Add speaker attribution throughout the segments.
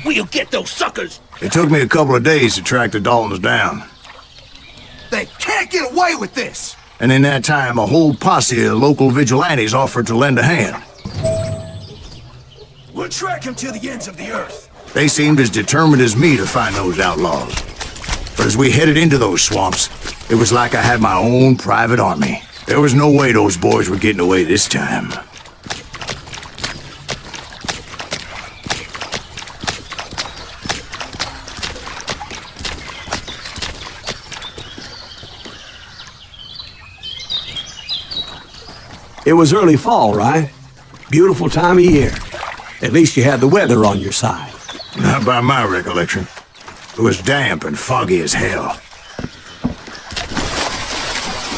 Speaker 1: We'll get those suckers!
Speaker 2: It took me a couple of days to track the Daltons down.
Speaker 3: They can't get away with this!
Speaker 2: And in that time, a whole posse of local vigilantes offered to lend a hand.
Speaker 3: We'll track him to the ends of the earth.
Speaker 2: They seemed as determined as me to find those outlaws. But as we headed into those swamps, it was like I had my own private army. There was no way those boys were getting away this time.
Speaker 4: It was early fall, right? Beautiful time of year. At least you had the weather on your side.
Speaker 2: Not by my recollection. It was damp and foggy as hell.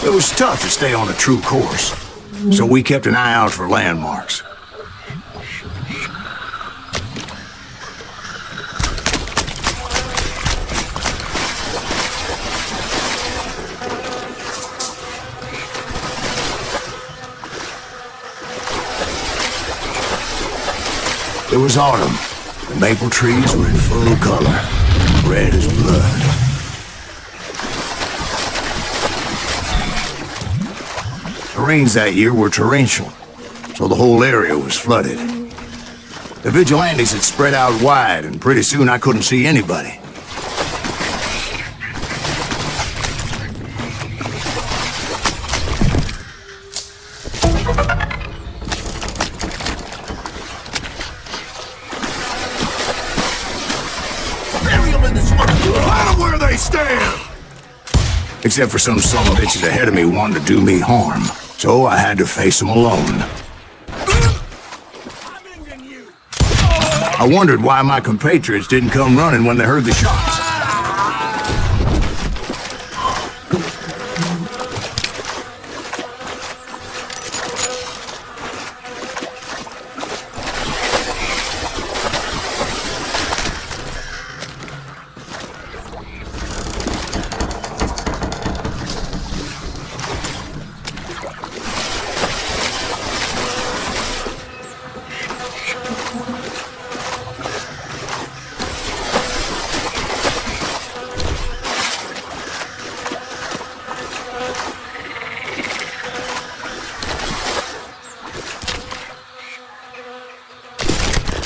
Speaker 2: It was tough to stay on a true course, so we kept an eye out for landmarks. It was autumn. The maple trees were in full color, red as blood. The rains that year were torrential, so the whole area was flooded. The vigilantes had spread out wide, and pretty soon I couldn't see anybody. Except for some son of bitches ahead of me wanting to do me harm. So I had to face them alone. I wondered why my compatriots didn't come running when they heard the shots.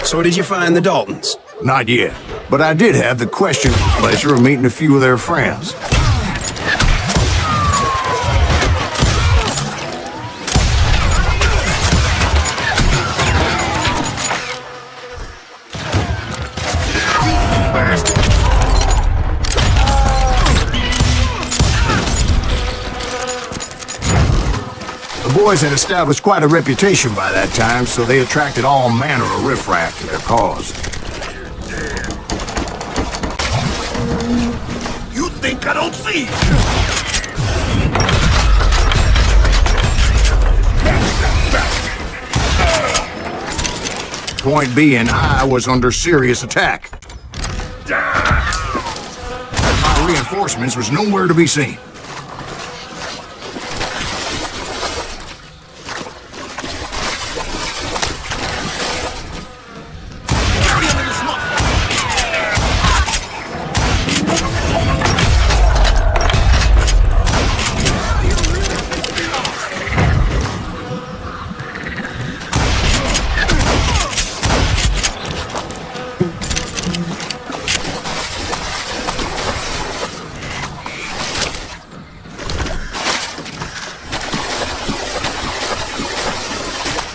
Speaker 4: So did you find the Daltons?
Speaker 2: Not yet, but I did have the questionable pleasure of meeting a few of their friends. The boys had established quite a reputation by that time, so they attracted all manner of riffraff to their cause.
Speaker 3: You think I don't see?
Speaker 2: Point being, I was under serious attack. My reinforcements was nowhere to be seen.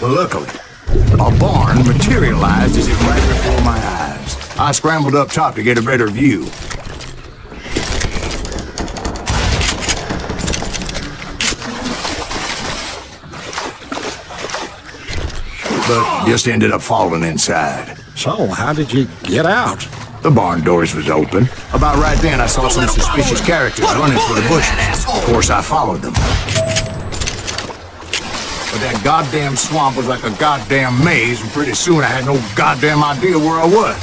Speaker 2: But luckily, a barn materialized as it right before my eyes. I scrambled up top to get a better view. But just ended up falling inside.
Speaker 5: So, how did you get out?
Speaker 2: The barn doors was open. About right then, I saw some suspicious characters running for the bushes. Of course, I followed them. But that goddamn swamp was like a goddamn maze, and pretty soon I had no goddamn idea where I was.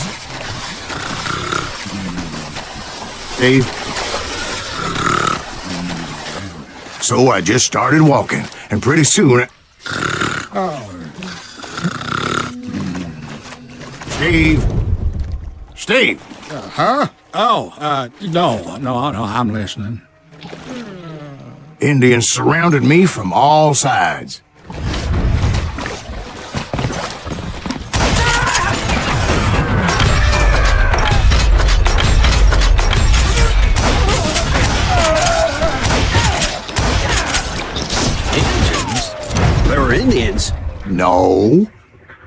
Speaker 2: Steve? So I just started walking, and pretty soon Steve? Steve!
Speaker 5: Huh? Oh, no, I'm listening.
Speaker 2: Indians surrounded me from all sides.
Speaker 4: There were Indians.
Speaker 2: No.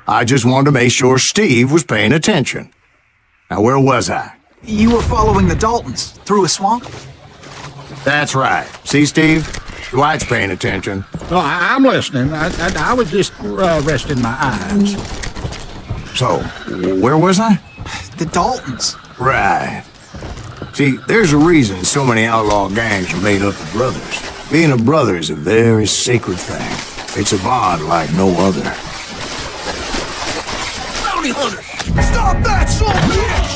Speaker 2: I just wanted to make sure Steve was paying attention. Now, where was I?
Speaker 1: You were following the Daltons through a swamp?
Speaker 2: That's right. See, Steve? Dwight's paying attention.
Speaker 5: No, I'm listening. I was just resting my eyes.
Speaker 2: So, where was I?
Speaker 1: The Daltons.
Speaker 2: Right. See, there's a reason so many outlaw gangs are made up of brothers. Being a brother is a very sacred thing. It's a bond like no other.
Speaker 3: Bounty hunter! Stop that son of a bitch!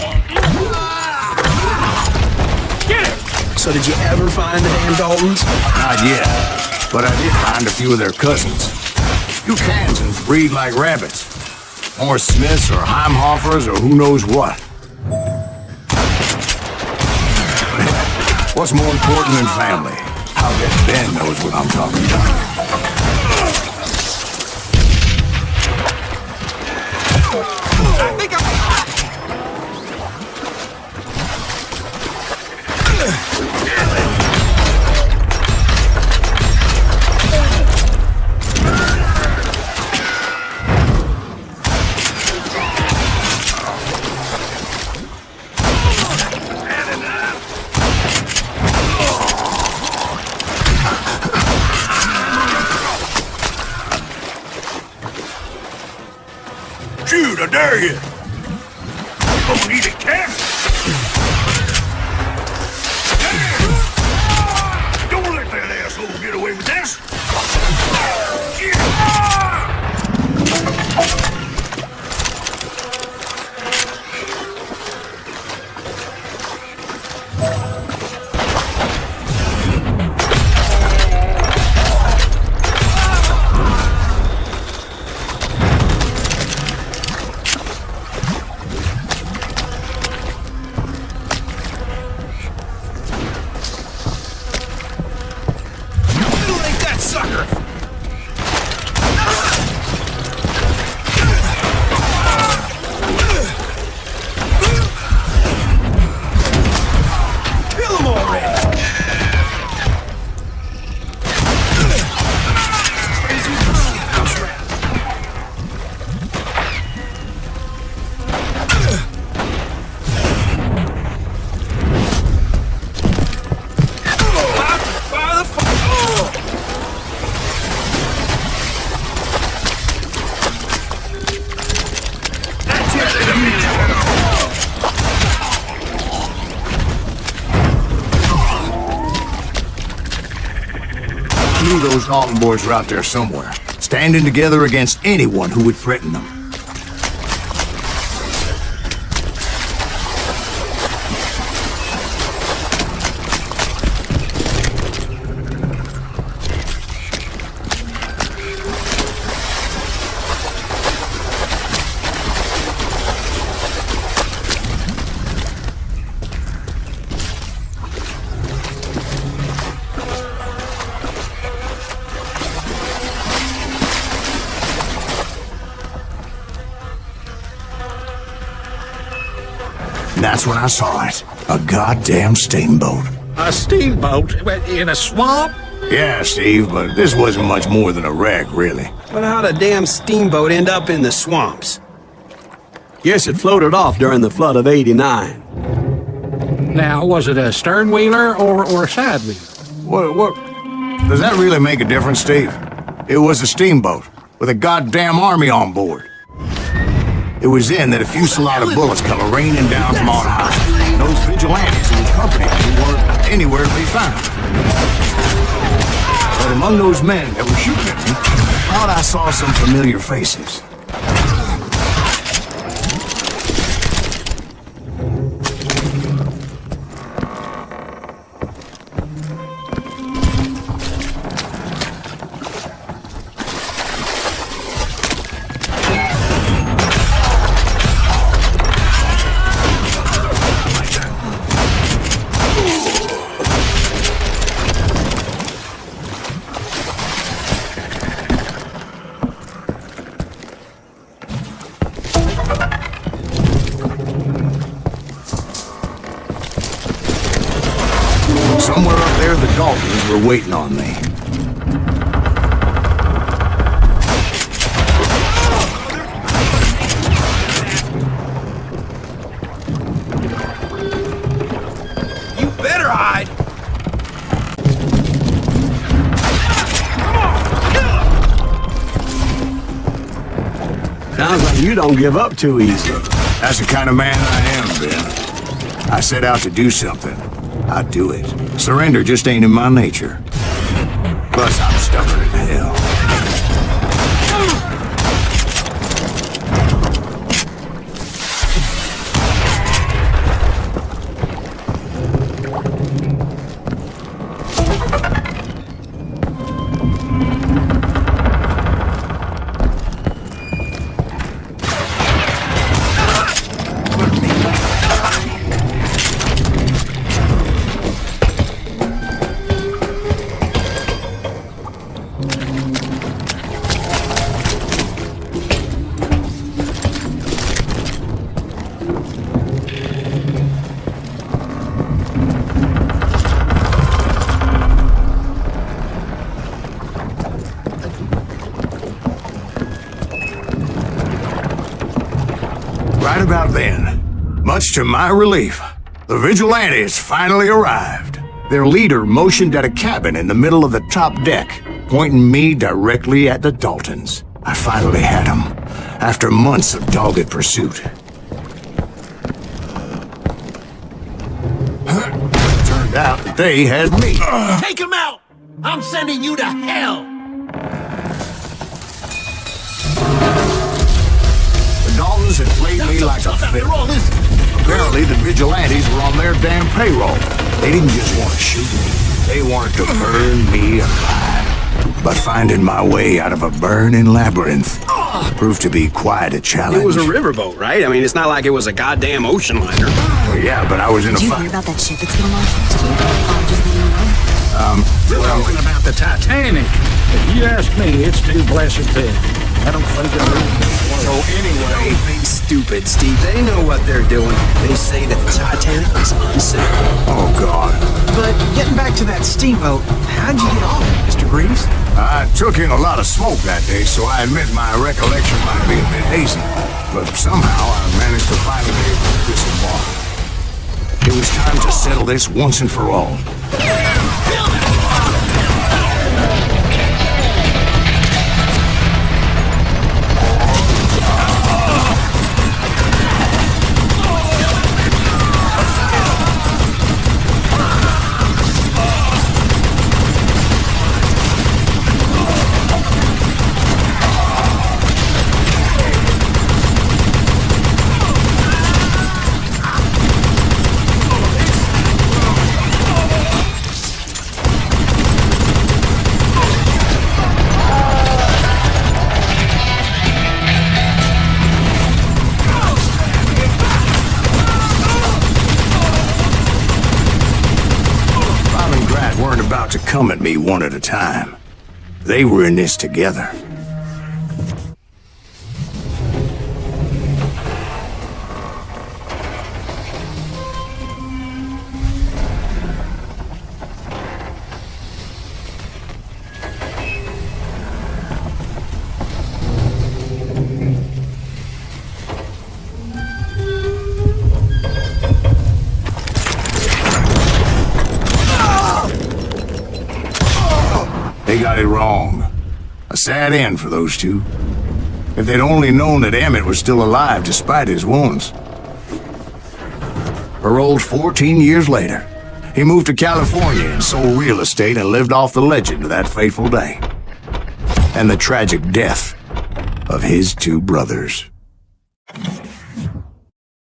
Speaker 5: Get it!
Speaker 4: So did you ever find the damn Daltons?
Speaker 2: Not yet, but I did find a few of their cousins. You Kansans breed like rabbits. Or Smiths or Heimhoffers or who knows what. What's more important than family? I'll bet Ben knows what I'm talking about.
Speaker 3: Shoot, I dare you! Gonna need a cat! Don't let that asshole get away with this!
Speaker 2: Those Dalton boys were out there somewhere, standing together against anyone who would threaten them. That's when I saw it. A goddamn steamboat.
Speaker 5: A steamboat in a swamp?
Speaker 2: Yeah, Steve, but this wasn't much more than a wreck, really.
Speaker 4: But how'd a damn steamboat end up in the swamps? Guess it floated off during the flood of '89.
Speaker 5: Now, was it a stern wheeler or a side wheeler?
Speaker 2: What? Does that really make a difference, Steve? It was a steamboat with a goddamn army on board. It was then that a fusillade of bullets come raining down from on high. Those vigilantes who accompanied me weren't anywhere to be found. But among those men that were shooting at me, I thought I saw some familiar faces. Somewhere up there, the Daltons were waiting on me.
Speaker 4: You better hide! Sounds like you don't give up too easily.
Speaker 2: That's the kind of man I am, Ben. I set out to do something. I do it. Surrender just ain't in my nature. Plus, I'm stubborn as hell. Right about then, much to my relief, the vigilantes finally arrived. Their leader motioned at a cabin in the middle of the top deck, pointing me directly at the Daltons. I finally had them, after months of dogged pursuit. Turned out that they had me.
Speaker 6: Take him out! I'm sending you to hell!
Speaker 2: The Daltons had played me like a fiddle. Apparently, the vigilantes were on their damn payroll. They didn't just want to shoot me. They wanted to burn me alive. But finding my way out of a burning labyrinth proved to be quite a challenge.
Speaker 4: It was a riverboat, right? I mean, it's not like it was a goddamn ocean liner.
Speaker 2: Well, yeah, but I was in a
Speaker 7: Did you
Speaker 2: fight.
Speaker 7: hear about that ship that's gonna launch next year? Or just leave it alone?
Speaker 5: We're talking about the Titanic. If you ask me, it's too blessed big. I don't think it is.
Speaker 4: So anyway, be stupid, Steve. They know what they're doing. They say that the Titanic is unsinkable.
Speaker 2: Oh, God.
Speaker 1: But getting back to that steamboat, how'd you get off, Mr. Greaves?
Speaker 2: I took in a lot of smoke that day, so I admit my recollection might be a bit hazy. But somehow I managed to finally disembark. It was time to settle this once and for all. About to come at me one at a time. They were in this together. They got it wrong. A sad end for those two. If they'd only known that Emmett was still alive despite his wounds. Paroled 14 years later, he moved to California and sold real estate and lived off the legend of that fateful day. And the tragic death of his two brothers.